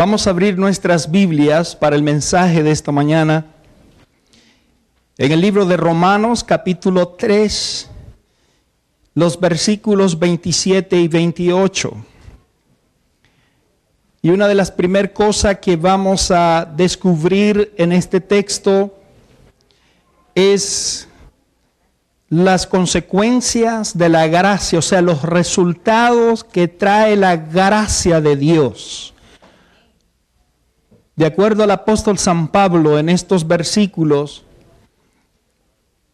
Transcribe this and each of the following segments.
Vamos a abrir nuestras Biblias para el mensaje de esta mañana en el libro de Romanos, capítulo 3, los versículos 27 y 28. Y una de las primeras cosas que vamos a descubrir en este texto es las consecuencias de la gracia, o sea, los resultados que trae la gracia de Dios. De acuerdo al apóstol San Pablo, en estos versículos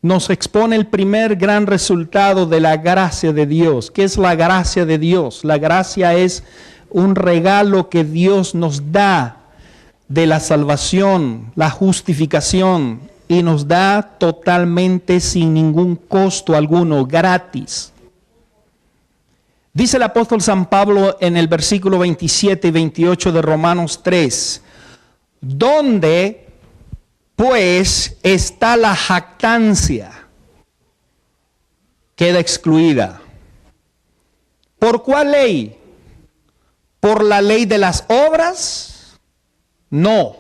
nos expone el primer gran resultado de la gracia de Dios. ¿Qué es la gracia de Dios? La gracia es un regalo que Dios nos da de la salvación, la justificación, y nos da totalmente sin ningún costo alguno, gratis. Dice el apóstol San Pablo en el versículo 27 y 28 de Romanos 3, ¿dónde pues está la jactancia? Queda excluida. ¿Por cuál ley? ¿Por la ley de las obras? No,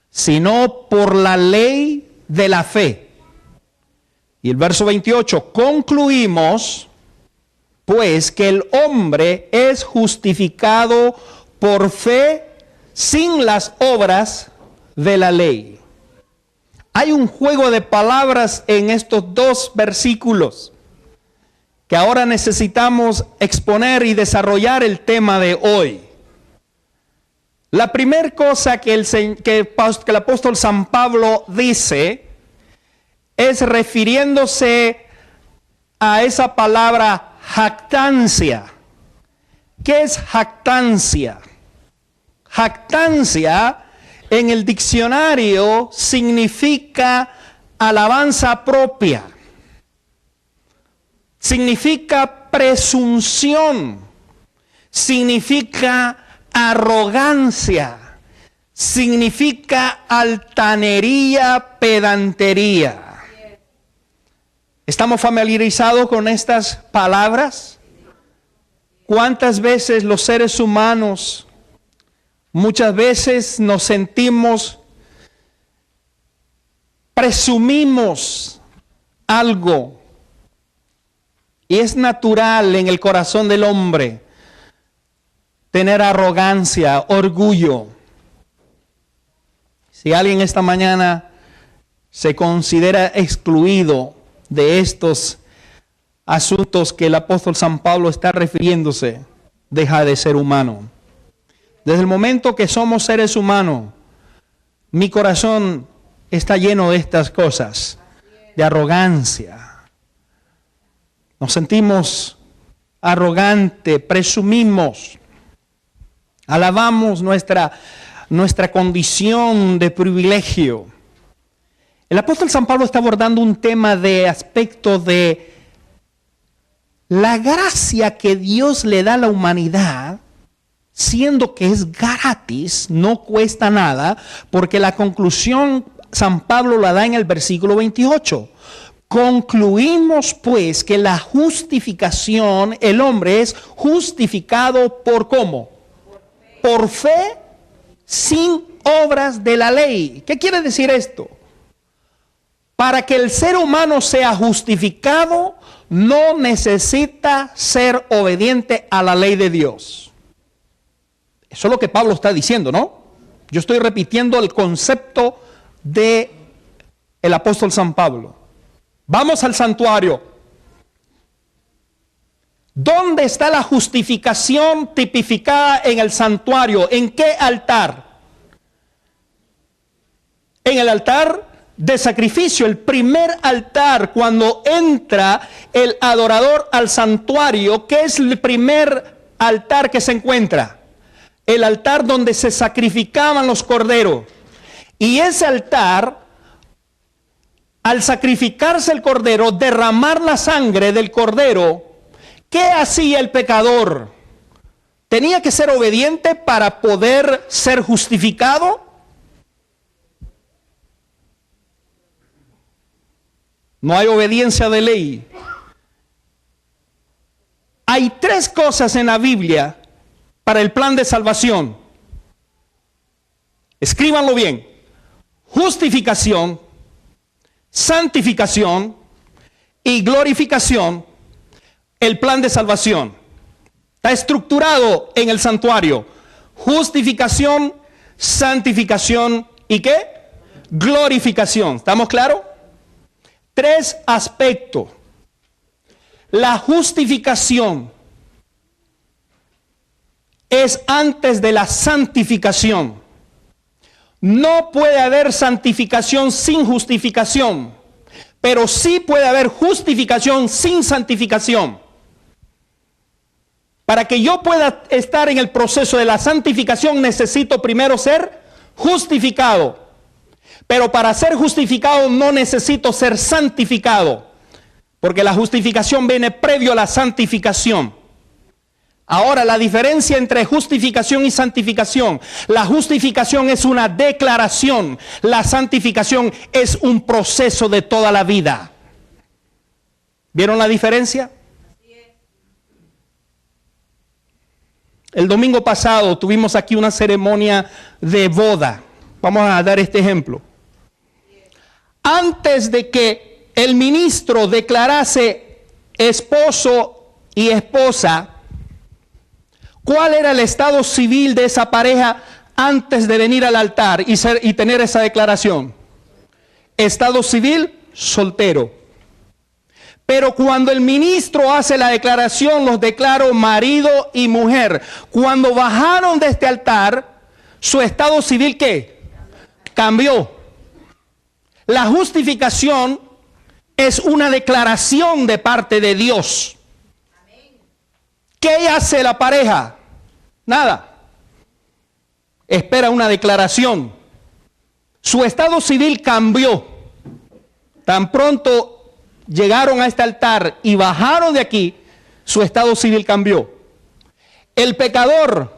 sino por la ley de la fe. Y el verso 28, concluimos pues que el hombre es justificado por fe sin las obras de la ley. Hay un juego de palabras en estos dos versículos que ahora necesitamos exponer y desarrollar el tema de hoy. La primera cosa que el apóstol San Pablo dice es refiriéndose a esa palabra jactancia. ¿Qué es jactancia? Jactancia en el diccionario significa alabanza propia. Significa presunción. Significa arrogancia, significa altanería, pedantería. ¿Estamos familiarizados con estas palabras? ¿Cuántas veces los seres humanos, muchas veces nos sentimos, presumimos algo? Y es natural en el corazón del hombre tener arrogancia, orgullo. Si alguien esta mañana se considera excluido de estos asuntos que el apóstol San Pablo está refiriéndose, deja de ser humano. Desde el momento que somos seres humanos, mi corazón está lleno de estas cosas, de arrogancia. Nos sentimos arrogantes, presumimos. Alabamos nuestra condición de privilegio. El apóstol San Pablo está abordando un tema de aspecto de la gracia que Dios le da a la humanidad, siendo que es gratis, no cuesta nada, porque la conclusión San Pablo la da en el versículo 28. Concluimos pues que la justificación, el hombre es justificado por ¿cómo? Por fe, sin obras de la ley. ¿Qué quiere decir esto? Para que el ser humano sea justificado, no necesita ser obediente a la ley de Dios. Eso es lo que Pablo está diciendo, ¿no? Yo estoy repitiendo el concepto del apóstol San Pablo. Vamos al santuario. ¿Dónde está la justificación tipificada en el santuario? ¿En qué altar? En el altar de sacrificio, el primer altar, cuando entra el adorador al santuario, ¿qué es el primer altar que se encuentra? El altar donde se sacrificaban los corderos. Y ese altar, al sacrificarse el cordero, derramar la sangre del cordero, ¿qué hacía el pecador? ¿Tenía que ser obediente para poder ser justificado? No hay obediencia de ley. Hay tres cosas en la Biblia para el plan de salvación. Escríbanlo bien. Justificación, santificación y glorificación, el plan de salvación. Está estructurado en el santuario. Justificación, santificación y ¿qué? Glorificación. ¿Estamos claros? 3 aspectos. La justificación es antes de la santificación. No puede haber santificación sin justificación, pero sí puede haber justificación sin santificación. Para que yo pueda estar en el proceso de la santificación, necesito primero ser justificado. Pero para ser justificado no necesito ser santificado, porque la justificación viene previo a la santificación. Ahora, la diferencia entre justificación y santificación. La justificación es una declaración. La santificación es un proceso de toda la vida. ¿Vieron la diferencia? El domingo pasado tuvimos aquí una ceremonia de boda. Vamos a dar este ejemplo. Antes de que el ministro declarase esposo y esposa, ¿cuál era el estado civil de esa pareja antes de venir al altar y tener esa declaración? Estado civil, soltero. Pero cuando el ministro hace la declaración, los declaró marido y mujer. Cuando bajaron de este altar, su estado civil, ¿qué? Cambió. La justificación es una declaración de parte de Dios. ¿Qué hace la pareja? Nada. Espera una declaración. Su estado civil cambió. Tan pronto llegaron a este altar y bajaron de aquí, su estado civil cambió. El pecador,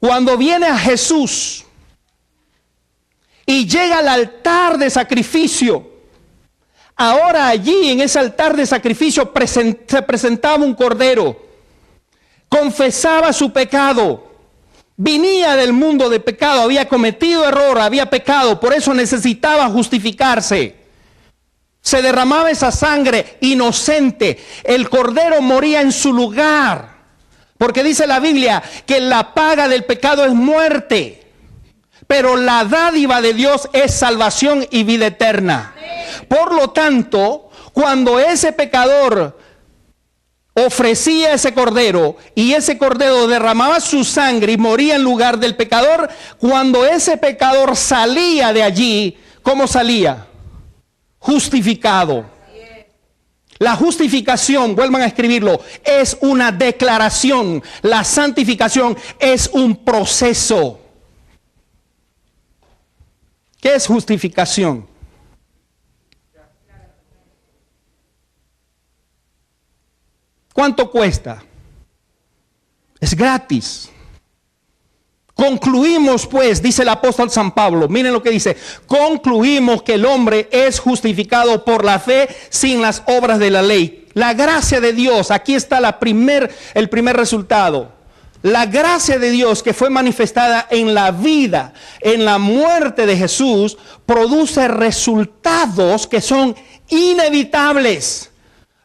cuando viene a Jesús y llega al altar de sacrificio, ahora allí en ese altar de sacrificio se presentaba un cordero, confesaba su pecado, venía del mundo de pecado, había cometido error, había pecado, por eso necesitaba justificarse. Se derramaba esa sangre inocente, el cordero moría en su lugar, porque dice la Biblia que la paga del pecado es muerte, pero la dádiva de Dios es salvación y vida eterna. Por lo tanto, cuando ese pecador ofrecía ese cordero y ese cordero derramaba su sangre y moría en lugar del pecador, cuando ese pecador salía de allí, ¿cómo salía? Justificado. La justificación, vuelvan a escribirlo, es una declaración. La santificación es un proceso. ¿Qué es justificación? ¿Cuánto cuesta? Es gratis. Concluimos pues, dice el apóstol San Pablo, miren lo que dice, concluimos que el hombre es justificado por la fe sin las obras de la ley. La gracia de Dios, aquí está el primer resultado. La gracia de Dios que fue manifestada en la vida, en la muerte de Jesús, produce resultados que son inevitables.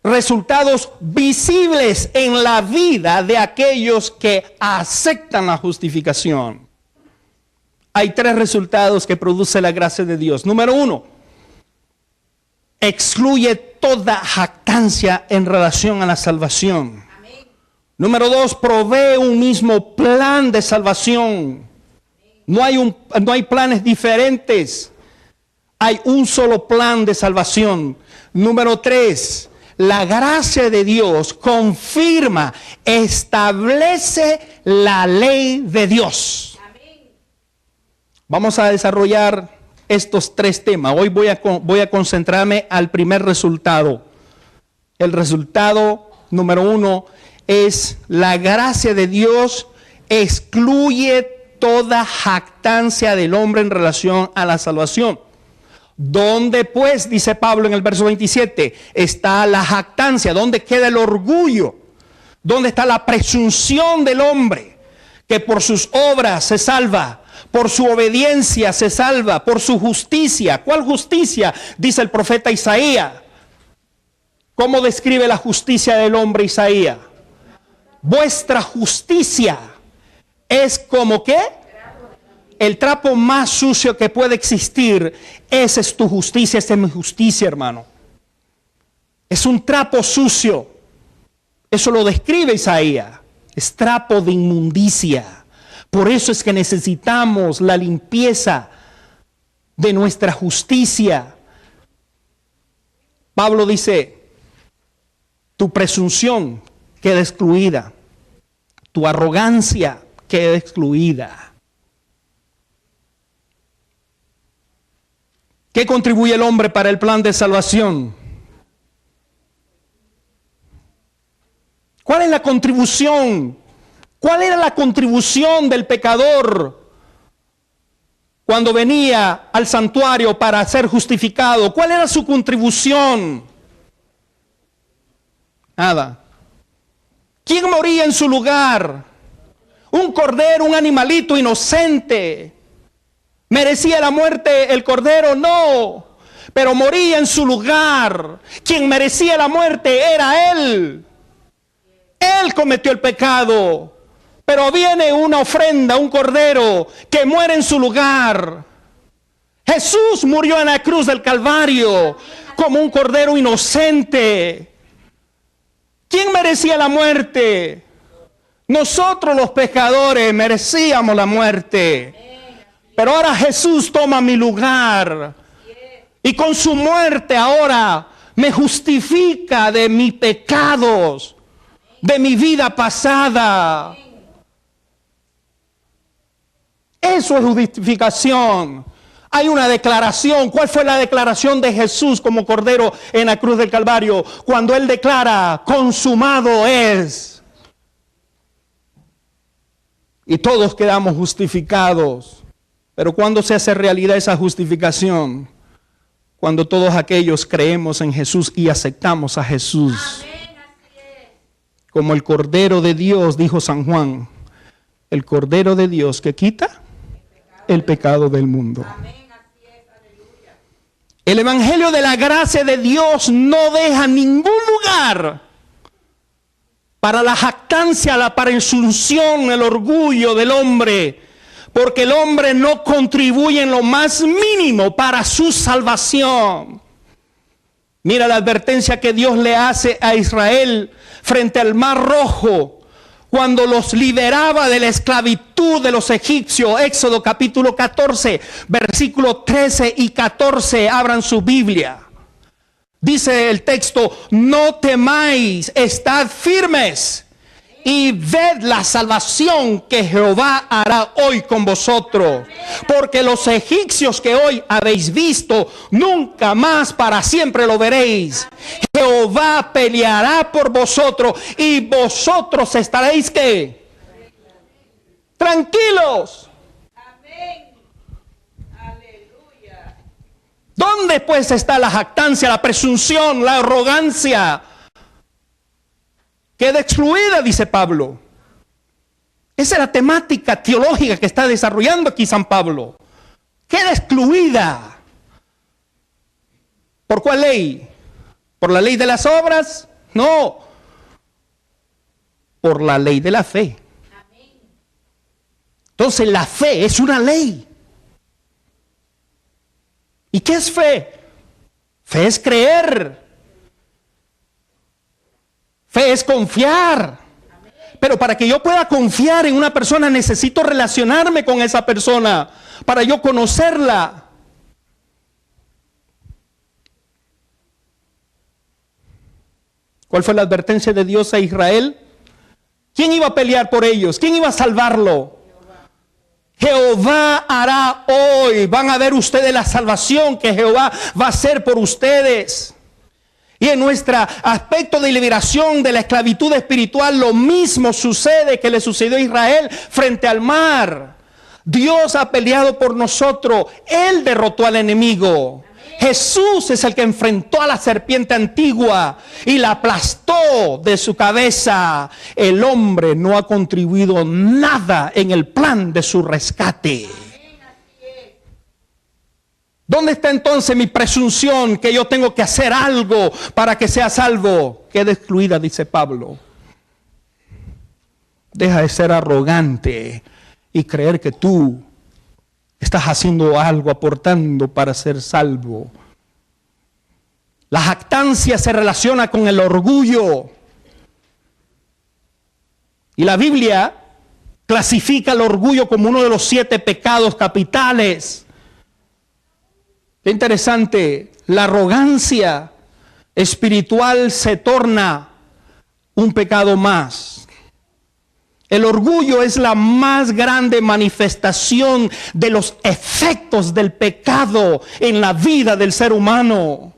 Resultados visibles en la vida de aquellos que aceptan la justificación. Hay 3 resultados que produce la gracia de Dios. Número 1, excluye toda jactancia en relación a la salvación. Amén. Número 2, provee un mismo plan de salvación. No hay planes diferentes. Hay un solo plan de salvación. Número 3, la gracia de Dios confirma, establece la ley de Dios. Amén. Vamos a desarrollar estos 3 temas. Hoy voy a concentrarme al primer resultado. El resultado número 1 es la gracia de Dios excluye toda jactancia del hombre en relación a la salvación. ¿Dónde pues, dice Pablo en el verso 27, está la jactancia? ¿Dónde queda el orgullo? ¿Dónde está la presunción del hombre que por sus obras se salva? Por su obediencia se salva, por su justicia. ¿Cuál justicia? Dice el profeta Isaías. ¿Cómo describe la justicia del hombre Isaías? Vuestra justicia es como ¿qué? El trapo más sucio que puede existir. Esa es tu justicia, esa es mi justicia, hermano. Es un trapo sucio. Eso lo describe Isaías. Es trapo de inmundicia. Por eso es que necesitamos la limpieza de nuestra justicia. Pablo dice, tu presunción queda excluida, tu arrogancia queda excluida. ¿Qué contribuye el hombre para el plan de salvación? ¿Cuál es la contribución? ¿Cuál era la contribución del pecador cuando venía al santuario para ser justificado? ¿Cuál era su contribución? Nada. ¿Quién moría en su lugar? Un cordero, un animalito inocente. ¿Merecía la muerte el cordero? No. Pero moría en su lugar. Quien merecía la muerte era él. Él cometió el pecado. Pero viene una ofrenda, un cordero que muere en su lugar. Jesús murió en la cruz del Calvario como un cordero inocente. ¿Quién merecía la muerte? Nosotros los pecadores merecíamos la muerte. Pero ahora Jesús toma mi lugar. Y con su muerte ahora me justifica de mis pecados, de mi vida pasada. Eso es justificación. Hay una declaración. ¿Cuál fue la declaración de Jesús como cordero en la cruz del Calvario? Cuando Él declara, consumado es. Y todos quedamos justificados. Pero ¿cuándo se hace realidad esa justificación? Cuando todos aquellos creemos en Jesús y aceptamos a Jesús. Amén, así es. Como el Cordero de Dios, dijo San Juan. El Cordero de Dios que quita el pecado del mundo. Amén, así es, aleluya. El Evangelio de la gracia de Dios no deja ningún lugar para la jactancia, la presunción, el orgullo del hombre, porque el hombre no contribuye en lo más mínimo para su salvación. Mira la advertencia que Dios le hace a Israel frente al Mar Rojo, cuando los liberaba de la esclavitud de los egipcios. Éxodo capítulo 14, versículos 13 y 14, abran su Biblia. Dice el texto, no temáis, estad firmes y ved la salvación que Jehová hará hoy con vosotros. Porque los egipcios que hoy habéis visto, nunca más para siempre lo veréis. Jehová peleará por vosotros y vosotros estaréis ¿qué? Tranquilos. Amén. Aleluya. ¿Dónde pues está la jactancia, la presunción, la arrogancia? Queda excluida, dice Pablo. Esa es la temática teológica que está desarrollando aquí San Pablo. Queda excluida. ¿Por cuál ley? ¿Por la ley de las obras? No. Por la ley de la fe. Entonces la fe es una ley. ¿Y qué es fe? Fe es creer. Fe es confiar. Pero para que yo pueda confiar en una persona necesito relacionarme con esa persona para yo conocerla. ¿Cuál fue la advertencia de Dios a Israel? ¿Quién iba a pelear por ellos? ¿Quién iba a salvarlo? Jehová hará hoy. Van a ver ustedes la salvación que Jehová va a hacer por ustedes. Y en nuestro aspecto de liberación de la esclavitud espiritual, lo mismo sucede que le sucedió a Israel frente al mar. Dios ha peleado por nosotros. Él derrotó al enemigo. Jesús es el que enfrentó a la serpiente antigua y la aplastó de su cabeza. El hombre no ha contribuido nada en el plan de su rescate. ¿Dónde está entonces mi presunción que yo tengo que hacer algo para que sea salvo? Queda excluida, dice Pablo. Deja de ser arrogante y creer que tú estás haciendo algo, aportando para ser salvo. La jactancia se relaciona con el orgullo. Y la Biblia clasifica el orgullo como uno de los 7 pecados capitales. Qué interesante, la arrogancia espiritual se torna un pecado más. El orgullo es la más grande manifestación de los efectos del pecado en la vida del ser humano.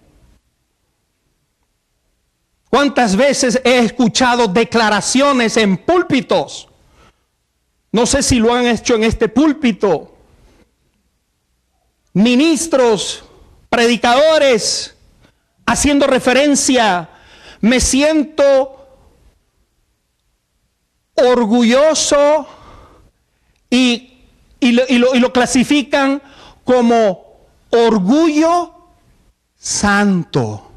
¿Cuántas veces he escuchado declaraciones en púlpitos? No sé si lo han hecho en este púlpito. Ministros, predicadores, haciendo referencia, me siento orgulloso y lo clasifican como orgullo santo.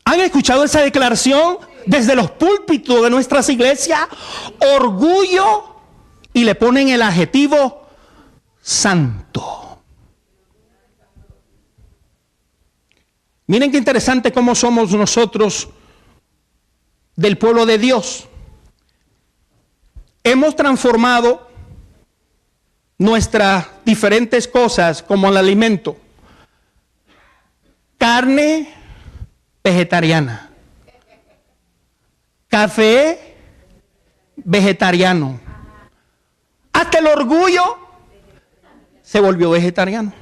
¿Han escuchado esa declaración desde los púlpitos de nuestras iglesias? Orgullo, y le ponen el adjetivo santo. Miren qué interesante cómo somos nosotros del pueblo de Dios. Hemos transformado nuestras diferentes cosas como el alimento. Carne vegetariana. Café vegetariano. Hasta el orgullo se volvió vegetariano.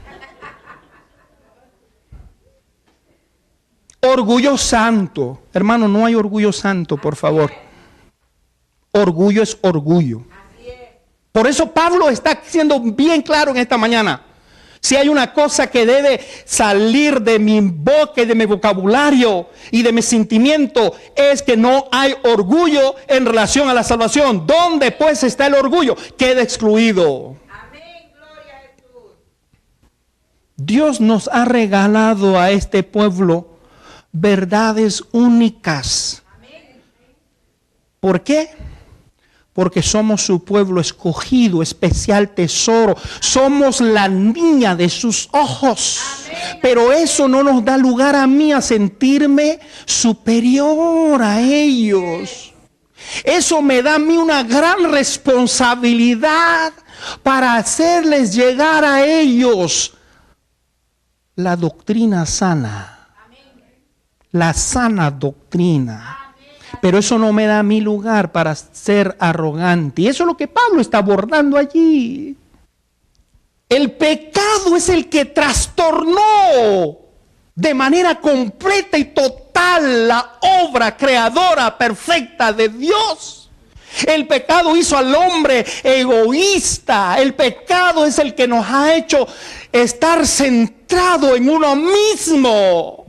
Orgullo santo. Hermano, no hay orgullo santo, por favor. Orgullo es orgullo. Por eso Pablo está siendo bien claro en esta mañana. Si hay una cosa que debe salir de mi boca y de mi vocabulario y de mi sentimiento, es que no hay orgullo en relación a la salvación. ¿Dónde pues está el orgullo? Queda excluido. Amén, gloria a Jesús. Dios nos ha regalado a este pueblo verdades únicas. ¿Por qué? Porque somos su pueblo escogido, especial tesoro. Somos la niña de sus ojos. Amén. Pero eso no nos da lugar a mí a sentirme superior a ellos. Eso me da a mí una gran responsabilidad para hacerles llegar a ellos la doctrina sana. Amén. La sana doctrina. Pero eso no me da a mí lugar para ser arrogante. Y eso es lo que Pablo está abordando allí. El pecado es el que trastornó de manera completa y total la obra creadora perfecta de Dios. El pecado hizo al hombre egoísta. El pecado es el que nos ha hecho estar centrado en uno mismo.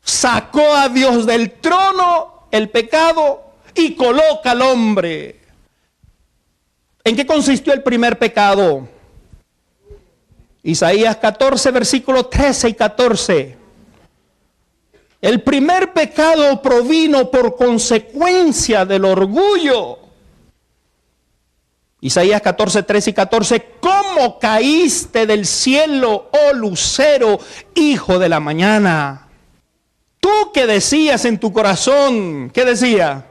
Sacó a Dios del trono, el pecado, y coloca al hombre. ¿En qué consistió el primer pecado? Isaías 14, versículos 13 y 14. El primer pecado provino por consecuencia del orgullo. Isaías 14, 13 y 14. ¿Cómo caíste del cielo, oh lucero, hijo de la mañana? Tú que decías en tu corazón, ¿qué decía?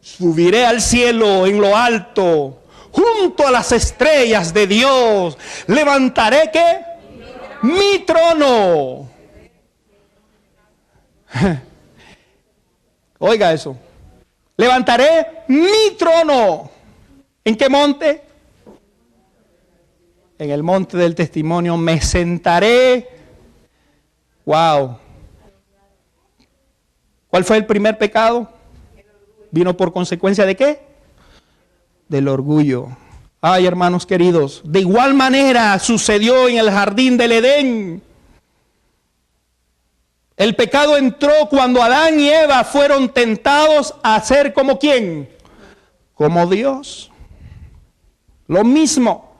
Subiré al cielo en lo alto, junto a las estrellas de Dios. Levantaré ¿qué? Mi trono. Oiga eso. Levantaré mi trono. ¿En qué monte? En el monte del testimonio. Me sentaré. Wow. ¿Cuál fue el primer pecado? ¿Vino por consecuencia de qué? Del orgullo. Ay, hermanos queridos, de igual manera sucedió en el jardín del Edén. El pecado entró cuando Adán y Eva fueron tentados a ser como ¿quién? Como Dios. Lo mismo.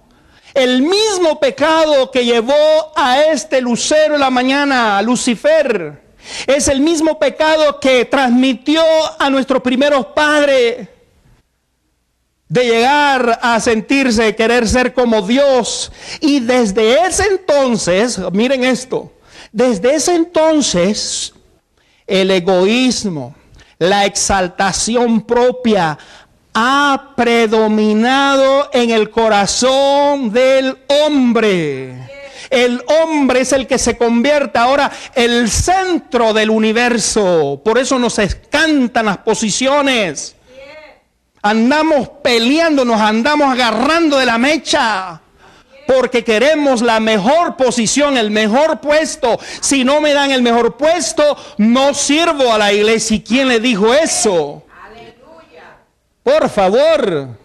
El mismo pecado que llevó a este lucero en la mañana, a Lucifer, es el mismo pecado que transmitió a nuestros primeros padres de llegar a sentirse, querer ser como Dios. Y desde ese entonces, miren esto, desde ese entonces, el egoísmo, la exaltación propia ha predominado en el corazón del hombre. El hombre es el que se convierte ahora en el centro del universo. Por eso nos encantan las posiciones. Andamos peleando, nos andamos agarrando de la mecha. Porque queremos la mejor posición, el mejor puesto. Si no me dan el mejor puesto, no sirvo a la iglesia. ¿Y quién le dijo eso? Aleluya. Por favor.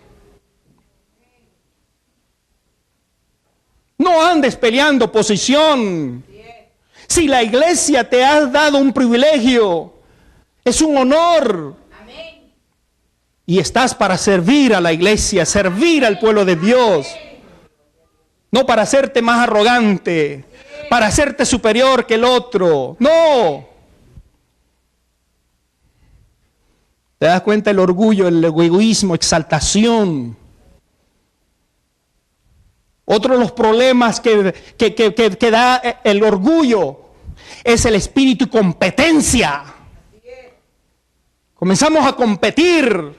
No andes peleando posición. Si la iglesia te ha dado un privilegio, es un honor. Y estás para servir a la iglesia, servir al pueblo de Dios. No para hacerte más arrogante, para hacerte superior que el otro. No. ¿Te das cuenta? El orgullo, el egoísmo, exaltación. Otro de los problemas que da el orgullo es el espíritu de competencia. Comenzamos a competir.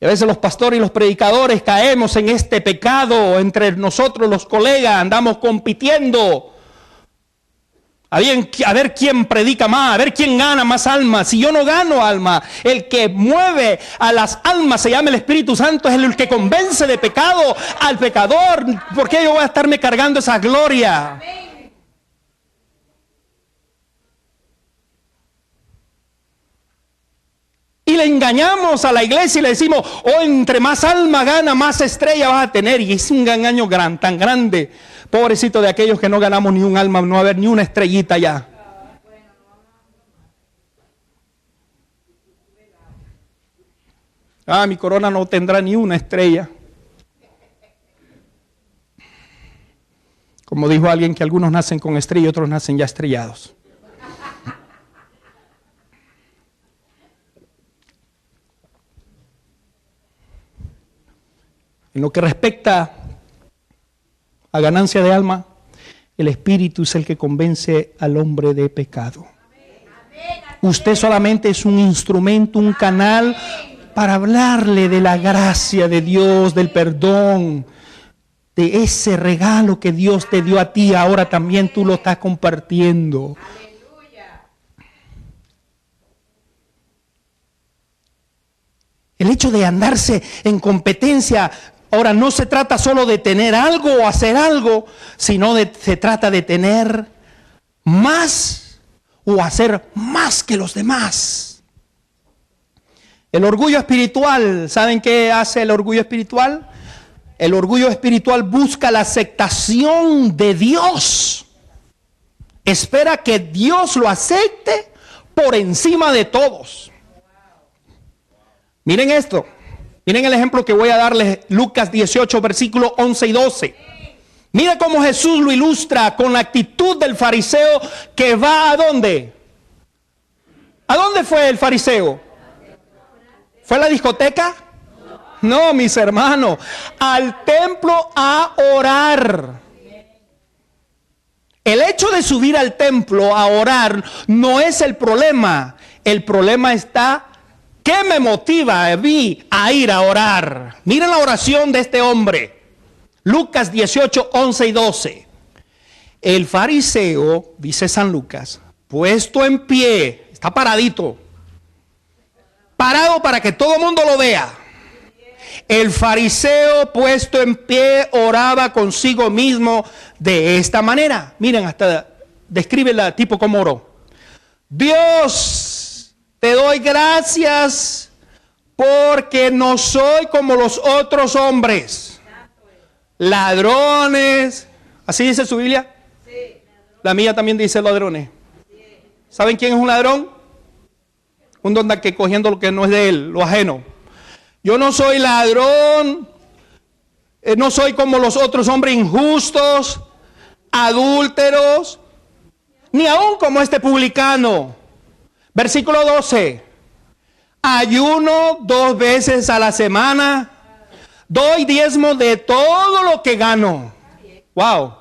Y a veces los pastores y los predicadores caemos en este pecado entre nosotros, los colegas, andamos compitiendo. A ver quién predica más, a ver quién gana más almas. Si yo no gano alma, el que mueve a las almas se llama el Espíritu Santo, es el que convence de pecado al pecador. ¿Por qué yo voy a estarme cargando esa gloria? Y le engañamos a la iglesia y le decimos, oh, entre más alma gana, más estrella vas a tener. Y es un engaño tan grande. Pobrecito de aquellos que no ganamos ni un alma, no va a haber ni una estrellita ya. Mi corona no tendrá ni una estrella. Como dijo alguien, que algunos nacen con estrella y otros nacen ya estrellados. En lo que respecta a ganancia de alma, el Espíritu es el que convence al hombre de pecado. Usted solamente es un instrumento, un canal para hablarle de la gracia de Dios, del perdón, de ese regalo que Dios te dio a ti. Ahora también tú lo estás compartiendo. El hecho de andarse en competencia, ahora no se trata solo de tener algo o hacer algo, sino se trata de tener más o hacer más que los demás. El orgullo espiritual, ¿saben qué hace el orgullo espiritual? El orgullo espiritual busca la aceptación de Dios. Espera que Dios lo acepte por encima de todos. Miren esto. Miren el ejemplo que voy a darles, Lucas 18, versículos 11 y 12. Mira cómo Jesús lo ilustra con la actitud del fariseo que va ¿a dónde? ¿A dónde fue el fariseo? ¿Fue a la discoteca? No, mis hermanos, al templo a orar. El hecho de subir al templo a orar no es el problema. El problema está, ¿qué me motiva a mí a ir a orar? Miren la oración de este hombre. Lucas 18, 11 y 12. El fariseo, dice San Lucas, puesto en pie, está paradito, parado para que todo el mundo lo vea. El fariseo puesto en pie oraba consigo mismo de esta manera. Miren, hasta describe el tipo como oró. Dios, te doy gracias porque no soy como los otros hombres, ladrones. ¿Así dice su Biblia? Sí. La mía también dice ladrones. ¿Saben quién es un ladrón? Un don que cogiendo lo que no es de él, lo ajeno. Yo no soy ladrón. No soy como los otros hombres injustos, adúlteros, ni aún como este publicano. Versículo 12. Ayuno 2 veces a la semana. Doy diezmo de todo lo que gano. Wow.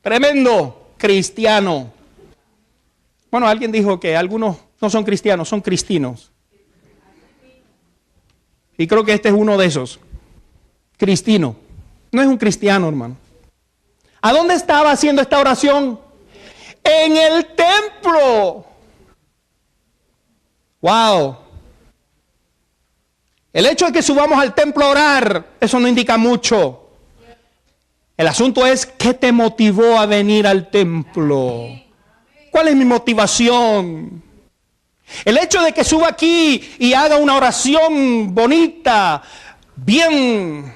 Tremendo cristiano. Bueno, alguien dijo que algunos no son cristianos, son cristinos. Y creo que este es uno de esos. Cristino. No es un cristiano, hermano. ¿A dónde estaba haciendo esta oración? En el templo. Wow. El hecho de que subamos al templo a orar, eso no indica mucho. El asunto es, ¿qué te motivó a venir al templo? ¿Cuál es mi motivación? El hecho de que suba aquí y haga una oración bonita, bien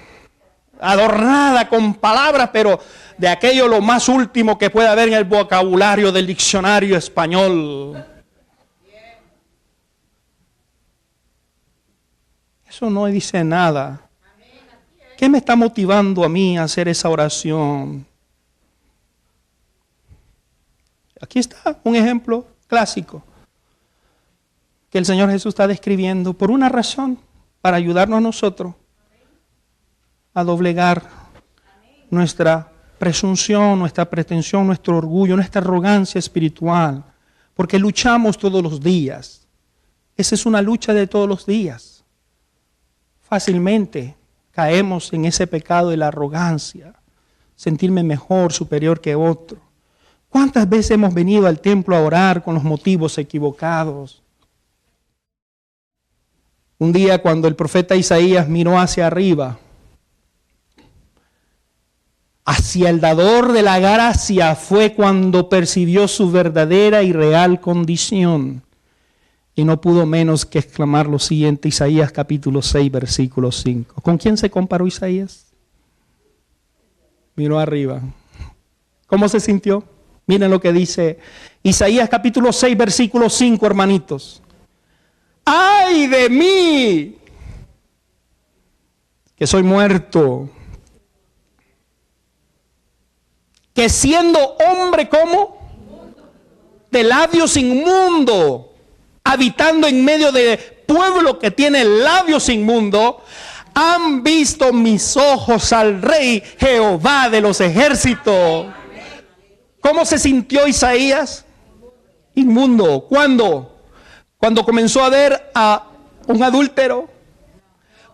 adornada con palabras, pero de aquello lo más último que puede haber en el vocabulario del diccionario español. Eso no dice nada. ¿Qué me está motivando a mí a hacer esa oración? Aquí está un ejemplo clásico que el Señor Jesús está describiendo por una razón, para ayudarnos a nosotros a doblegar nuestra presunción, nuestra pretensión, nuestro orgullo, nuestra arrogancia espiritual, porque luchamos todos los días. Esa es una lucha de todos los días. Fácilmente caemos en ese pecado de la arrogancia, sentirme mejor, superior que otro. ¿Cuántas veces hemos venido al templo a orar con los motivos equivocados? Un día cuando el profeta Isaías miró hacia arriba, hacia el dador de la gracia, fue cuando percibió su verdadera y real condición. Y no pudo menos que exclamar lo siguiente, Isaías capítulo 6, versículo 5. ¿Con quién se comparó Isaías? Miró arriba. ¿Cómo se sintió? Miren lo que dice Isaías capítulo 6, versículo 5, hermanitos. ¡Ay de mí! Que soy muerto. Que siendo hombre, ¿cómo? De labios inmundos, habitando en medio de pueblo que tiene labios inmundos, han visto mis ojos al Rey Jehová de los ejércitos. ¿Cómo se sintió Isaías? Inmundo. ¿Cuándo? Cuando comenzó a ver a un adúltero,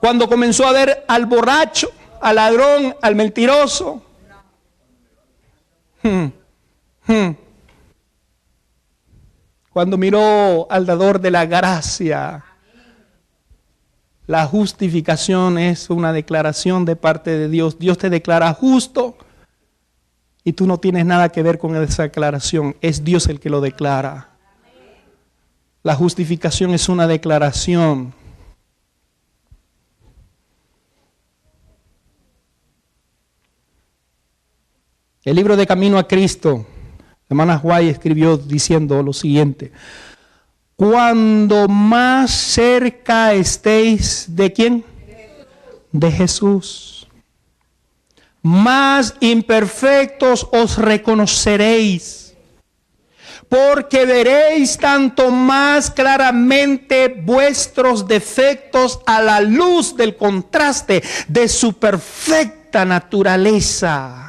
cuando comenzó a ver al borracho, al ladrón, al mentiroso. Cuando miró al dador de la gracia. La justificación es una declaración de parte de Dios. Dios te declara justo y tú no tienes nada que ver con esa declaración. Es Dios el que lo declara. La justificación es una declaración. El libro de Camino a Cristo, la hermana White escribió diciendo lo siguiente: cuando más cerca estéis de ¿quién? De Jesús, más imperfectos os reconoceréis, porque veréis tanto más claramente vuestros defectos a la luz del contraste de su perfecta naturaleza.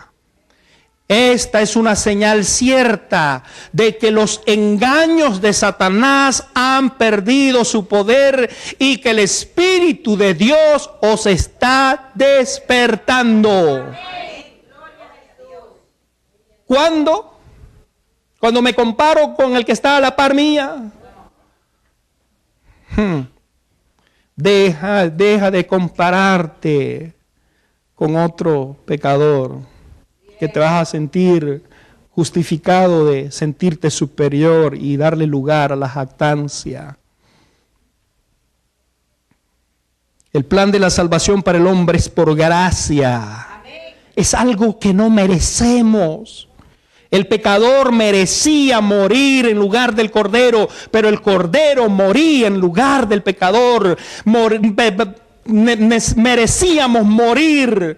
Esta es una señal cierta de que los engaños de Satanás han perdido su poder y que el Espíritu de Dios os está despertando. ¿Cuándo? Cuando me comparo con el que está a la par mía. Deja de compararte con otro pecador, que te vas a sentir justificado de sentirte superior y darle lugar a la jactancia. El plan de la salvación para el hombre es por gracia. Es algo que no merecemos. El pecador merecía morir en lugar del Cordero, pero el Cordero moría en lugar del pecador. merecíamos morir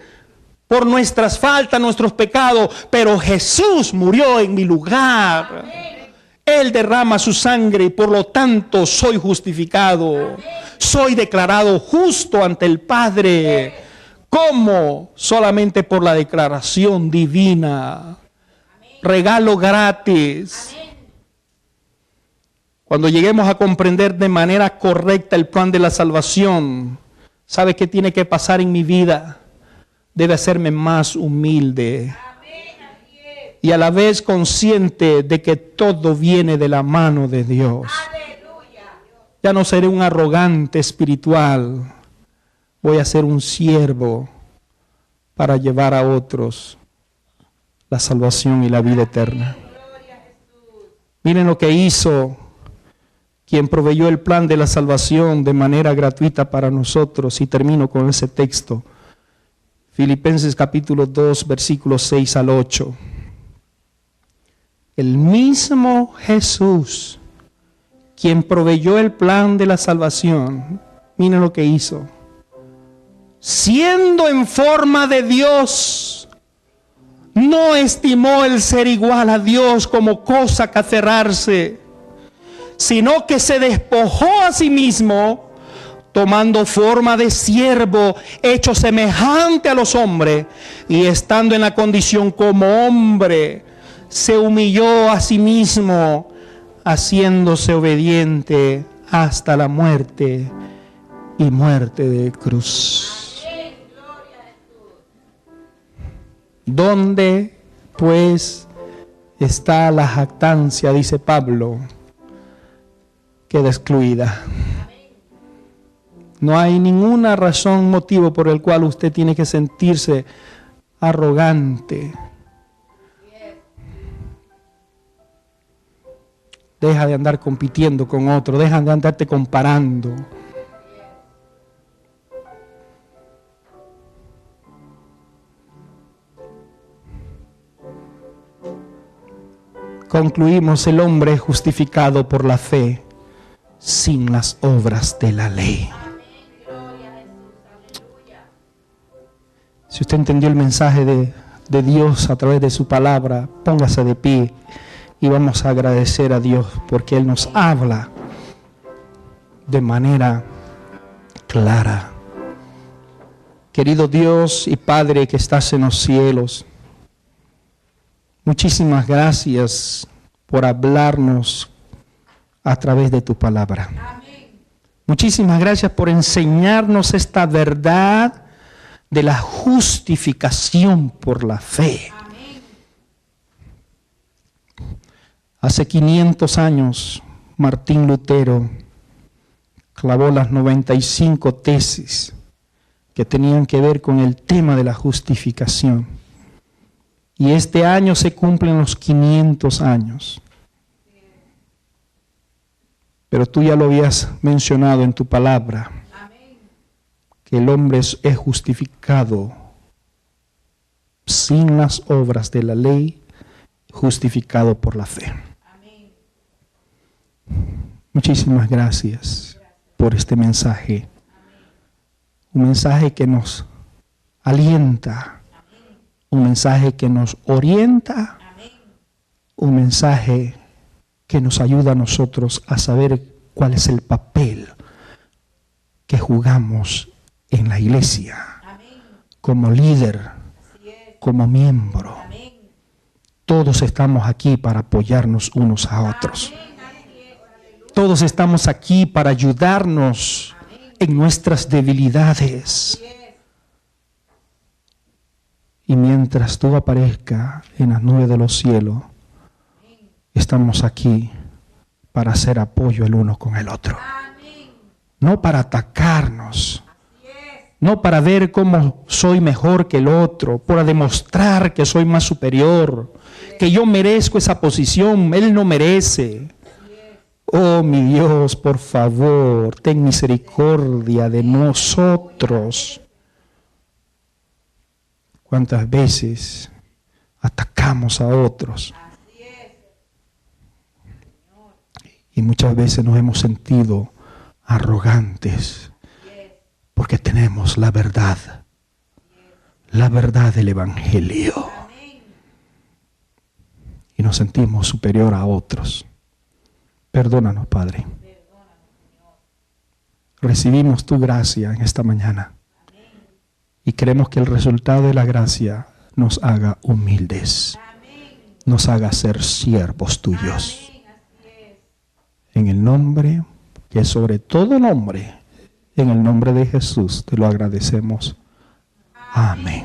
por nuestras faltas, nuestros pecados, pero Jesús murió en mi lugar. Él derrama su sangre y por lo tanto soy justificado. Soy declarado justo ante el Padre. ¿Cómo? Solamente por la declaración divina. Regalo gratis. Cuando lleguemos a comprender de manera correcta el plan de la salvación, ¿sabe qué tiene que pasar en mi vida? Debe hacerme más humilde. Y a la vez consciente de que todo viene de la mano de Dios. Ya no seré un arrogante espiritual. Voy a ser un siervo para llevar a otros la salvación y la vida eterna. Miren lo que hizo quien proveyó el plan de la salvación de manera gratuita para nosotros. Y termino con ese texto. Filipenses capítulo 2, versículos 6 al 8. El mismo Jesús, quien proveyó el plan de la salvación, miren lo que hizo. Siendo en forma de Dios, no estimó el ser igual a Dios como cosa que aferrarse, sino que se despojó a sí mismo, tomando forma de siervo, hecho semejante a los hombres, y estando en la condición como hombre, se humilló a sí mismo, haciéndose obediente hasta la muerte y muerte de cruz. ¿Dónde pues está la jactancia? Dice Pablo. Queda excluida. No hay ninguna razón, motivo por el cual usted tiene que sentirse arrogante. Deja de andar compitiendo con otro, deja de andarte comparando. Concluimos, el hombre es justificado por la fe, sin las obras de la ley. Si usted entendió el mensaje de Dios a través de su palabra, póngase de pie y vamos a agradecer a Dios porque Él nos habla de manera clara. Querido Dios y Padre que estás en los cielos, muchísimas gracias por hablarnos a través de tu palabra. Amén. Muchísimas gracias por enseñarnos esta verdad de la justificación por la fe. Amén. Hace 500 años, Martín Lutero clavó las 95 tesis que tenían que ver con el tema de la justificación. Y este año se cumplen los 500 años. Pero tú ya lo habías mencionado en tu palabra. Amén. Que el hombre es justificado sin las obras de la ley, justificado por la fe. Amén. Muchísimas gracias por este mensaje. Amén. Un mensaje que nos alienta. Amén. Un mensaje que nos orienta. Amén. Un mensaje que nos ayuda a nosotros a saber cuál es el papel que jugamos en la iglesia. Amén. Como líder, como miembro. Amén. Todos estamos aquí para apoyarnos unos a otros. Amén. Todos estamos aquí para ayudarnos en nuestras debilidades. Y mientras tú aparezcas en las nubes de los cielos, estamos aquí para hacer apoyo el uno con el otro. Amén. No para atacarnos. No para ver cómo soy mejor que el otro, para demostrar que soy más superior, que yo merezco esa posición, él no merece. Oh mi Dios, por favor, ten misericordia de nosotros. ¿Cuántas veces atacamos a otros? Y muchas veces nos hemos sentido arrogantes Porque tenemos la verdad del Evangelio. Y nos sentimos superior a otros. Perdónanos, Padre. Recibimos tu gracia en esta mañana. Y queremos que el resultado de la gracia nos haga humildes. Nos haga ser siervos tuyos. En el nombre, que es sobre todo nombre, en el nombre de Jesús, te lo agradecemos. Amén.